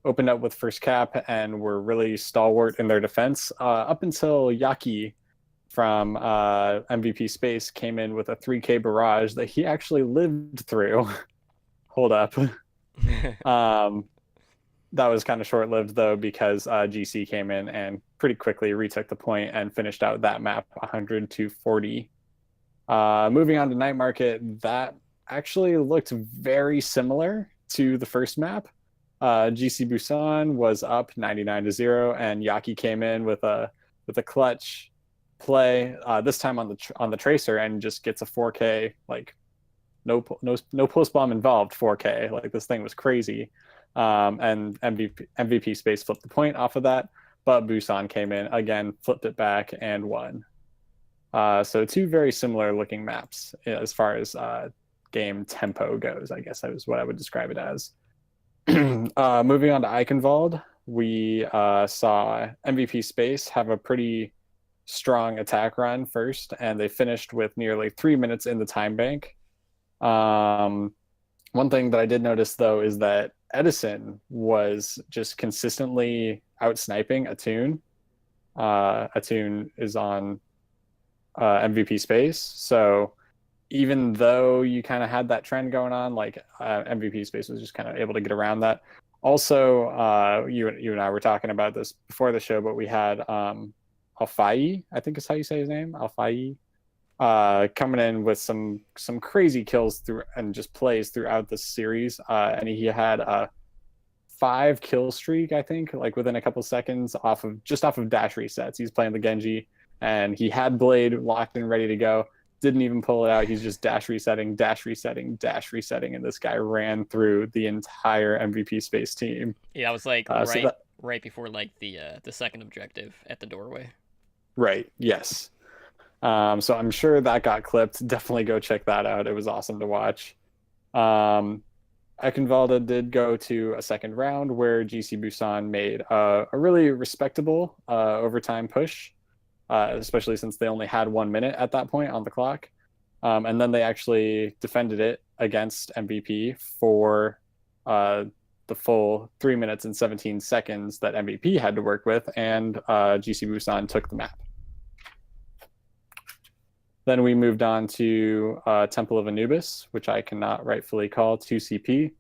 opened up with first cap and were really stalwart in their defense up until Yaki from MVP Space came in with a 3K barrage that he actually lived through. Hold up. That was kind of short-lived, though, because GC came in and pretty quickly retook the point and finished out that map 100-40. Moving on to Night Market, that actually looked very similar to the first map. GC Busan was up 99-0, and Yaki came in with a clutch play this time on the Tracer and just gets a 4K, no post bomb involved 4K. This thing was crazy. And MVP Space flipped the point off of that, but Busan came in again, flipped it back, and won. So 2 very similar looking maps as far as game tempo goes, I guess that was what I would describe it as. Moving on to Eichenwald, we saw MVP Space have a pretty strong attack run first, and they finished with nearly 3 minutes in the time bank. One thing that I did notice, though, is that Edison was just consistently out-sniping Attune. Attune is on MVP Space, so even though you kind of had that trend going on, like MVP Space was just kind of able to get around that. Also, you and I were talking about this before the show, but we had Alfai, I think is how you say his name, Alfai, coming in with some crazy kills through and just plays throughout the series. And he had a 5 kill streak, I think, like within a couple seconds off of dash resets. He's playing the Genji, and he had Blade locked and ready to go. Didn't even pull it out. He's just dash resetting, and this guy ran through the entire MVP Space team.
Yeah, I was like right before like the second objective at the doorway.
Right. Yes. So I'm sure that got clipped. Definitely go check that out. It was awesome to watch. Ekenvalda did go to a second round where GC Busan made a really respectable overtime push, especially since they only had 1 minute at that point on the clock. And then they actually defended it against MVP for the full 3 minutes and 17 seconds that MVP had to work with, and GC Busan took the map. Then we moved on to Temple of Anubis, which I cannot rightfully call 2CP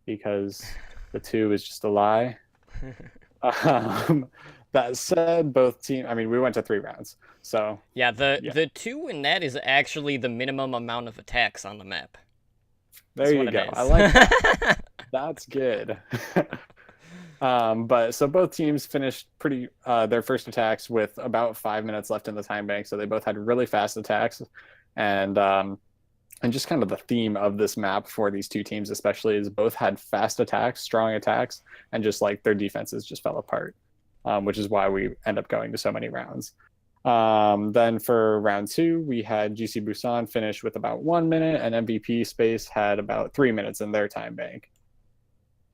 because the 2 is just a lie. That said, both teams, I mean, we went to 3 rounds. So
yeah, the 2 in that is actually the minimum amount of attacks on the map.
There you go. I like that. That's good. But so both teams finished their first attacks with about 5 minutes left in the time bank. So they both had really fast attacks, and just kind of the theme of this map for these two teams, especially, is both had fast attacks, strong attacks, and just like their defenses just fell apart, which is why we end up going to so many rounds. Then for round 2, we had GC Busan finish with about 1 minute, and MVP Space had about 3 minutes in their time bank.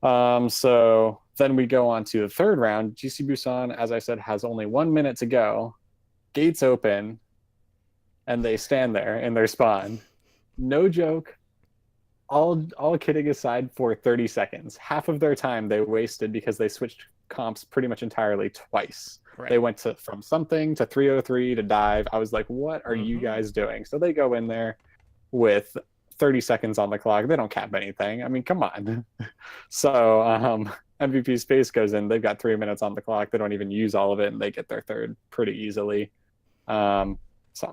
So then we go on to the third round. GC Busan, as I said, has only 1 minute to go. Gates open, and they stand there in their spawn. No joke. All kidding aside, for 30 seconds. Half of their time they wasted because they switched comps pretty much entirely twice. Right. They went from something to 303 to dive. I was like, what are you guys doing? So they go in there with 30 seconds on the clock. They don't cap anything. I mean, come on. So MVP Space goes in. They've got 3 minutes on the clock. They don't even use all of it, and they get their third pretty easily. So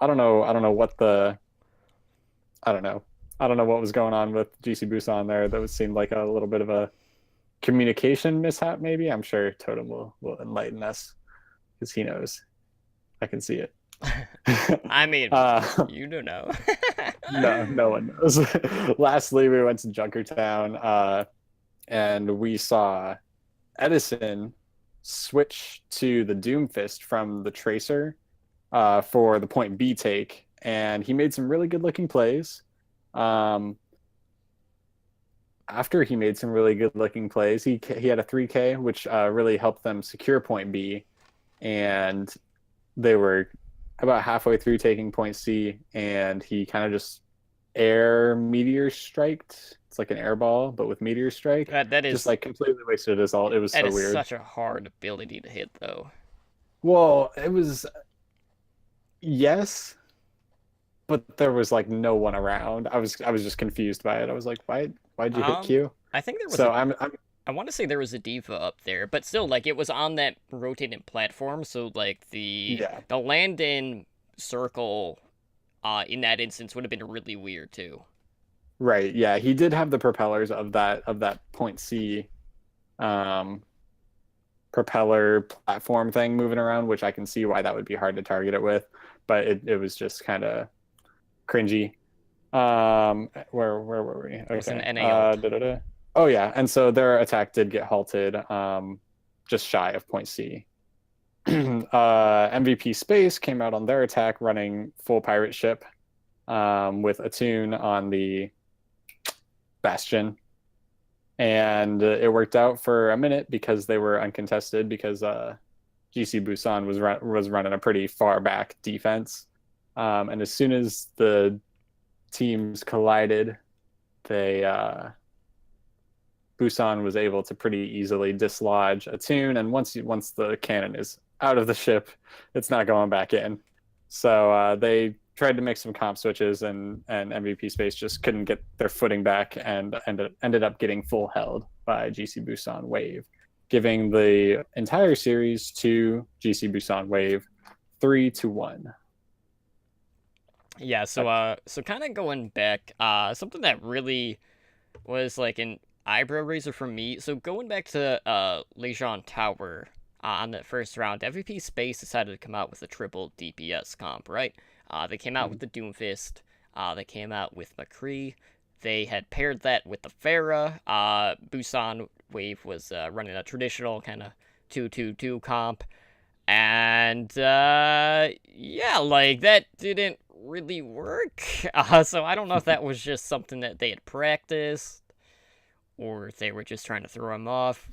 I don't know what was going on with GC Busan there. That seemed like a little bit of a communication mishap, maybe. I'm sure Totem will enlighten us because he knows. I can see it.
I mean, you don't know.
No one knows. Lastly, we went to Junkertown, and we saw Edison switch to the Doomfist from the Tracer for the point B take, and he made some really good-looking plays. After he made some really good-looking plays, he had a 3K, which really helped them secure point B, and they were about halfway through taking point C, and he kind of just air meteor striked. It's like an air ball, but with meteor strike.
That is
just like completely wasted his ult. It was so weird.
That is such a hard ability to hit, though.
Well, it was, yes, but there was like no one around. I was just confused by it. I was like, why'd you hit Q?
I think there was.
So
I want to say there was a diva up there, but still, like, it was on that rotating platform, so like the land in circle in that instance would have been really weird too.
Right. Yeah, he did have the propellers of that point C propeller platform thing moving around, which I can see why that would be hard to target it with, but it was just kind of cringy. Where were we? Okay.
It was an NA ult.
Oh yeah, and so their attack did get halted, just shy of point C. MVP Space came out on their attack running full pirate ship, with Attune on the Bastion, and it worked out for a minute because they were uncontested, because GC Busan was running a pretty far back defense, and as soon as the teams collided, Busan was able to pretty easily dislodge Attune, and once the cannon is out of the ship, it's not going back in. So they tried to make some comp switches, and MVP Space just couldn't get their footing back and ended up getting full held by GC Busan Wave, giving the entire series to GC Busan Wave 3-1.
Yeah, so kind of going back, something that really was like an eyebrow raiser for me. So going back to Lejeune Tower on that first round, MVP Space decided to come out with a triple DPS comp, right? They came out with the Doomfist. They came out with McCree. They had paired that with the Pharah. Busan Wave was running a traditional kind of 2-2-2 comp. And, yeah, like, that didn't really work. So I don't know if that was just something that they had practiced, or if they were just trying to throw him off.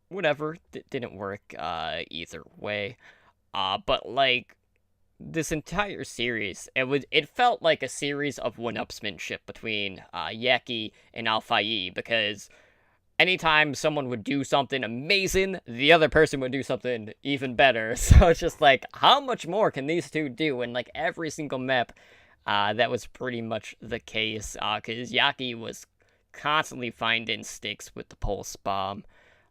Whatever, didn't work either way. But, like, this entire series, it felt like a series of one-upsmanship between Yaki and Alfai, because anytime someone would do something amazing, the other person would do something even better. So it's just like, how much more can these two do? And like every single map, that was pretty much the case, because Yaki was constantly finding sticks with the pulse bomb.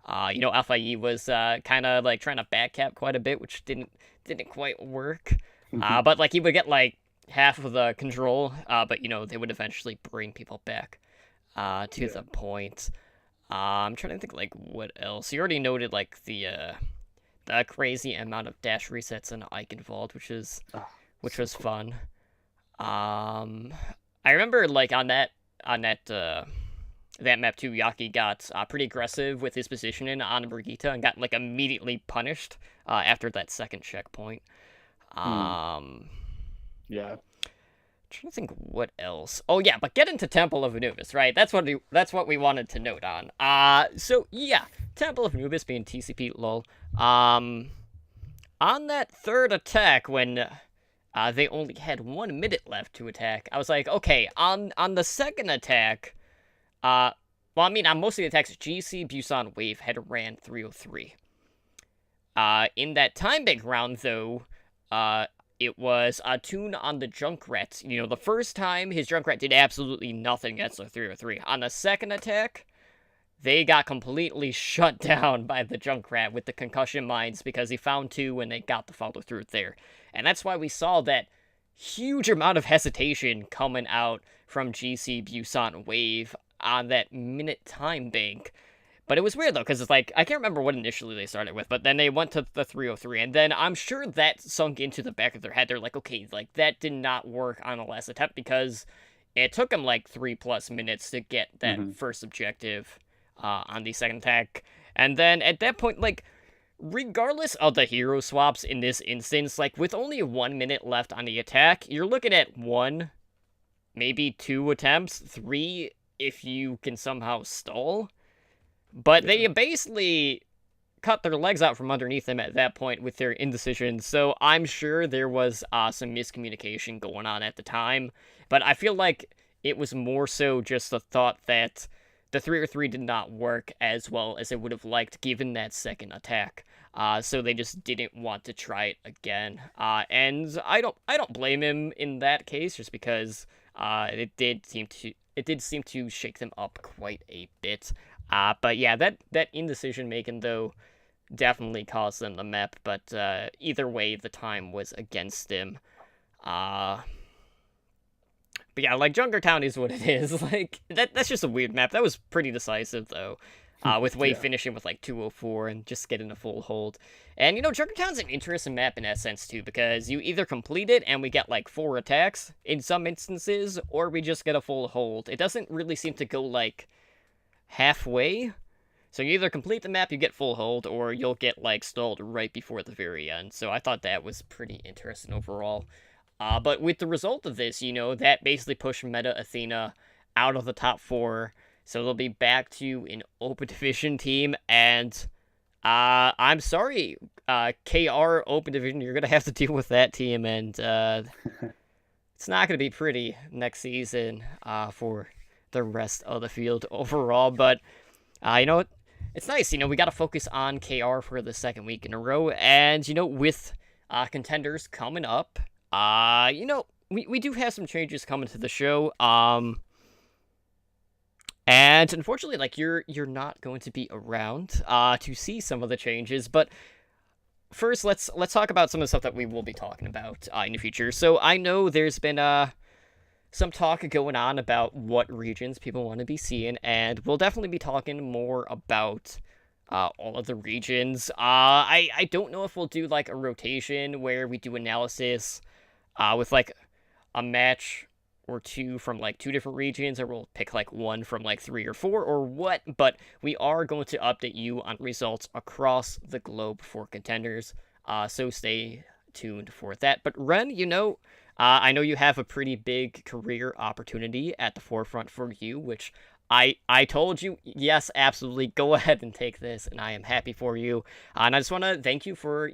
Alfai was kind of like trying to backcap quite a bit, which didn't quite work. But like he would get like half of the control, but they would eventually bring people back to the point. I'm trying to think like what else. You already noted like the crazy amount of dash resets in Eichenwald, which was fun. I remember like on that map too, Yaki got pretty aggressive with his positioning on Brigitte and got like immediately punished after that second checkpoint.
Yeah.
Trying to think what else. Oh yeah, but get into Temple of Anubis, right? That's what we wanted to note on. So yeah, Temple of Anubis being TCP lol. On that third attack when they only had 1 minute left to attack, I was like, okay, on the second attack, on most of the attacks, GC Busan Wave had ran 303. In that time bank round though, it was a tune on the Junkrat. The first time, his Junkrat did absolutely nothing against the 303. On the second attack, they got completely shut down by the Junkrat with the concussion mines because he found 2 and they got the follow through there. And that's why we saw that huge amount of hesitation coming out from GC Busan Wave on that minute time bank. But it was weird, though, because it's like, I can't remember what initially they started with, but then they went to the 303, and then I'm sure that sunk into the back of their head. They're like, okay, like, that did not work on the last attempt, because it took them, like, 3+ minutes to get that first objective on the second attack. And then, at that point, like, regardless of the hero swaps in this instance, like, with only 1 minute left on the attack, you're looking at 1, maybe 2 attempts, 3 if you can somehow stall. But they basically cut their legs out from underneath them at that point with their indecision, so I'm sure there was some miscommunication going on at the time, but I feel like it was more so just the thought that the 303 did not work as well as they would have liked given that second attack, so they just didn't want to try it again, and I don't blame him in that case, just because it did seem to shake them up quite a bit. But yeah, that indecision making though definitely cost them the map. But either way, the time was against them. But yeah, like Junkertown is what it is. Like that's just a weird map. That was pretty decisive though. With Wave finishing with like 204 and just getting a full hold. And Junkertown's an interesting map in that sense too, because you either complete it and we get like 4 attacks in some instances, or we just get a full hold. It doesn't really seem to go like halfway, so you either complete the map, you get full hold, or you'll get like stalled right before the very end. So I thought that was pretty interesting overall. But with the result of this, that basically pushed Meta Athena out of the top 4, so they'll be back to an open division team. And I'm sorry, KR open division, you're gonna have to deal with that team, and it's not gonna be pretty next season for the rest of the field overall. But it's nice, we got to focus on KR for the second week in a row, and with contenders coming up, we do have some changes coming to the show. And unfortunately, like you're not going to be around to see some of the changes. But first, let's talk about some of the stuff that we will be talking about in the future. So I know there's been some talk going on about what regions people want to be seeing, and we'll definitely be talking more about all of the regions. I don't know if we'll do like a rotation where we do analysis with like a match or two from like two different regions, or we'll pick like one from like three or four or what, but we are going to update you on results across the globe for contenders. So stay tuned for that. But Ren, I know you have a pretty big career opportunity at the forefront for you, which I told you, yes, absolutely, go ahead and take this, and I am happy for you. And I just want to thank you for,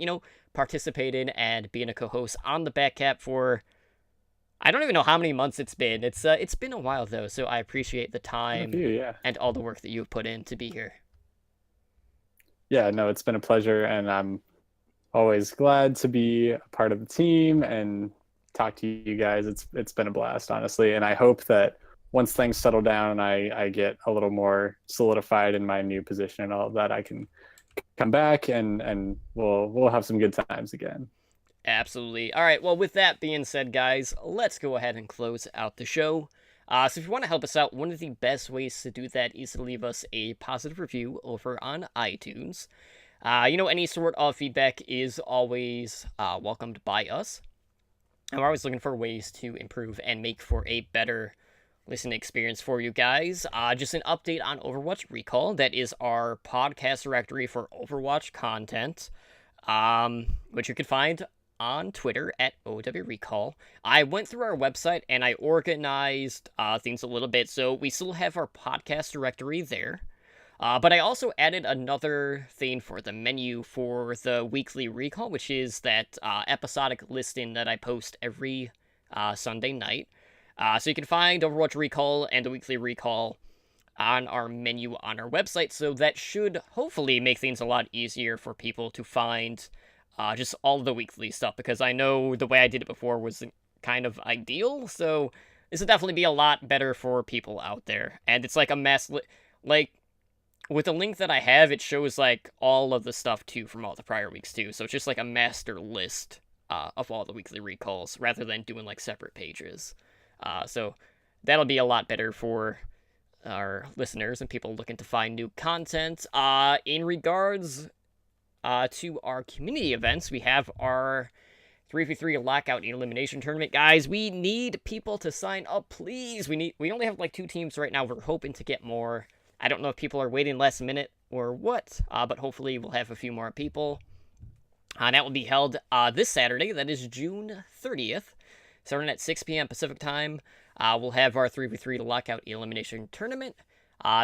participating and being a co-host on the Backcap for, I don't even know how many months it's been. It's been a while, though, so I appreciate the time and all the work that you've put in to be here.
Yeah, no, it's been a pleasure, and I'm always glad to be a part of the team and talk to you guys. It's been a blast, honestly, and I hope that once things settle down and I get a little more solidified in my new position and all of that, I can come back and we'll have some good times again.
Absolutely. All right, well, with that being said, guys, let's go ahead and close out the show. So if you want to help us out, one of the best ways to do that is to leave us a positive review over on iTunes. Any sort of feedback is always welcomed by us. And we're always looking for ways to improve and make for a better listening experience for you guys. Just an update on Overwatch Recall. That is our podcast directory for Overwatch content, which you can find on Twitter at OW Recall. I went through our website and I organized things a little bit, so we still have our podcast directory there. But I also added another thing for the menu for the weekly recall, which is that episodic listing that I post every Sunday night. So you can find Overwatch Recall and the weekly recall on our menu on our website, so that should hopefully make things a lot easier for people to find just all the weekly stuff, because I know the way I did it before wasn't kind of ideal, so this will definitely be a lot better for people out there. And it's like a mass, like, with the link that I have, it shows like all of the stuff too from all the prior weeks too, so it's just like a master list of all the weekly recalls, rather than doing like separate pages. So that'll be a lot better for our listeners and people looking to find new content. In regards to our community events, we have our 3v3 Lockout Elimination Tournament. Guys, we need people to sign up, please. We only have like 2 teams right now. We're hoping to get more. I don't know if people are waiting last minute or what, but hopefully we'll have a few more people. That will be held this Saturday. That is June 30th. Starting at 6 p.m. Pacific time. We'll have our 3v3 Lockout Elimination Tournament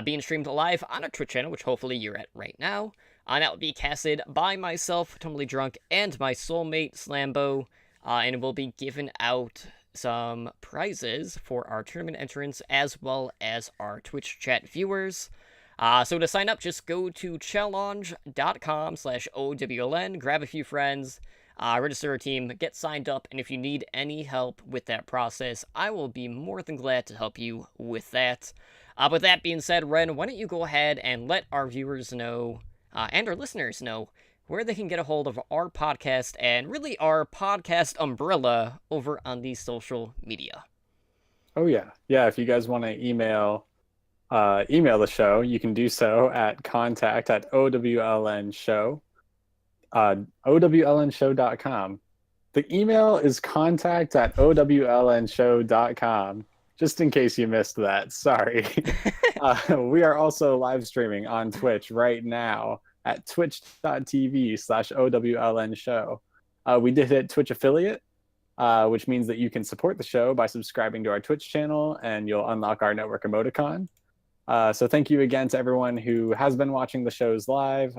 being streamed live on our Twitch channel, which hopefully you're at right now. That will be casted by myself, Totally Drunk, and my soulmate, Slambo. And we'll be giving out some prizes for our tournament entrants, as well as our Twitch chat viewers. So to sign up, just go to challenge.com/OWLN, grab a few friends, register a team, get signed up, and if you need any help with that process, I will be more than glad to help you with that. With that being said, Ren, why don't you go ahead and let our viewers know, and our listeners know, where they can get a hold of our podcast and really our podcast umbrella over on the social media.
Oh yeah. If you guys want to email the show, you can do so at contact@owlnshow. owlnshow.com. The email is contact@owlnshow.com, just in case you missed that. Sorry. We are also live streaming on Twitch right now at twitch.tv/owlnshow. We did hit Twitch affiliate, which means that you can support the show by subscribing to our Twitch channel, and you'll unlock our network emoticon. So thank you again to everyone who has been watching the shows live.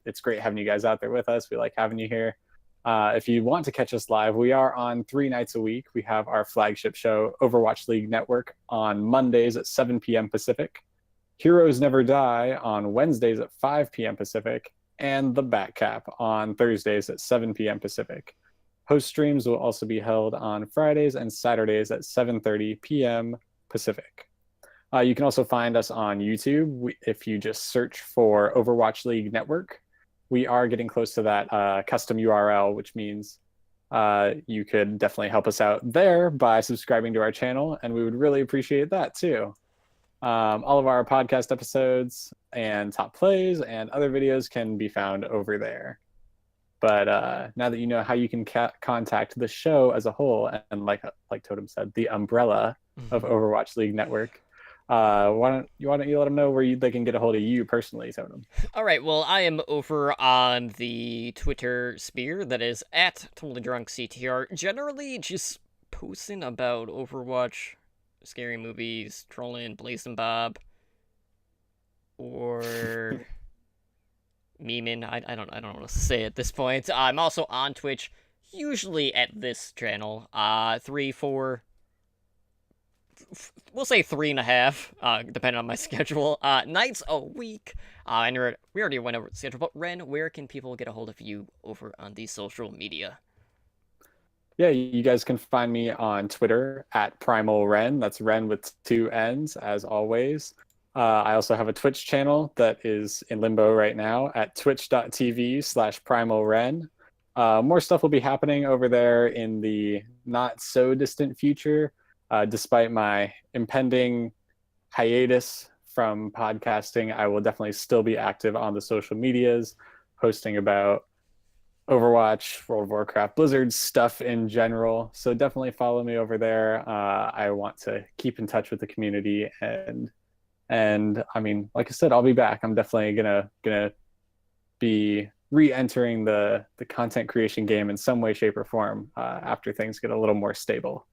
It's great having you guys out there with us. We like having you here. If you want to catch us live, we are on 3 nights a week. We have our flagship show, Overwatch League Network, on Mondays at 7 p.m. Pacific, Heroes Never Die on Wednesdays at 5 p.m. Pacific, and The Backcap on Thursdays at 7 p.m. Pacific. Host streams will also be held on Fridays and Saturdays at 7:30 p.m. Pacific. You can also find us on YouTube if you just search for Overwatch League Network. We are getting close to that custom URL, which means you could definitely help us out there by subscribing to our channel, and we would really appreciate that too. All of our podcast episodes and top plays and other videos can be found over there. But now that you know how you can contact the show as a whole, and like Totem said, the umbrella of Overwatch League Network, why don't you let them know where they can get a hold of you personally, Totem?
All right, well, I am over on the Twitter sphere that is at TotallyDrunkCTR, generally just posting about Overwatch, scary movies, trolling Blaze and Bob, or memeing. I don't know what to say at this point. I'm also on Twitch, usually at this channel, 3.5, depending on my schedule, nights a week. And we already went over the schedule, but Ren, where can people get a hold of you over on the social media?
Yeah, you guys can find me on Twitter at Primal Ren. That's Ren with 2 N's, as always. I also have a Twitch channel that is in limbo right now at twitch.tv/primalren. More stuff will be happening over there in the not so distant future, despite my impending hiatus from podcasting. I will definitely still be active on the social medias, posting about Overwatch, World of Warcraft, Blizzard stuff in general. So definitely follow me over there. I want to keep in touch with the community, and I mean, like I said, I'll be back. I'm definitely gonna be re-entering the content creation game in some way, shape, or form after things get a little more stable.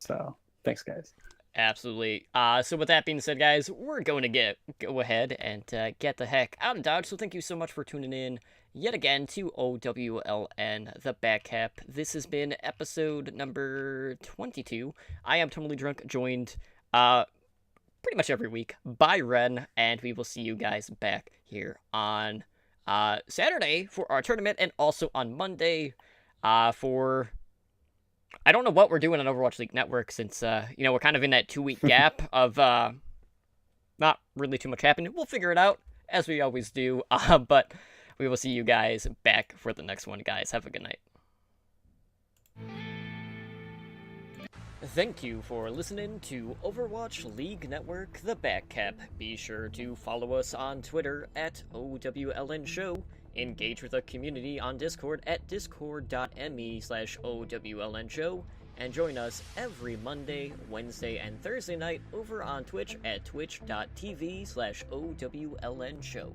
So thanks, guys.
Absolutely. So with that being said, guys, we're going to go ahead and get the heck out of Dodge. So thank you so much for tuning in yet again to OWLN, the Backcap. This has been episode number 22. I am Totally Drunk, joined pretty much every week by Ren, and we will see you guys back here on Saturday for our tournament, and also on Monday for... I don't know what we're doing on Overwatch League Network, since, we're kind of in that 2-week gap of not really too much happening. We'll figure it out, as we always do, but we will see you guys back for the next one, guys. Have a good night. Thank you for listening to Overwatch League Network, the Backcap. Be sure to follow us on Twitter at OWLN Show. Engage with the community on Discord at discord.me/OWLN Show. And join us every Monday, Wednesday, and Thursday night over on Twitch at twitch.tv/OWLN Show.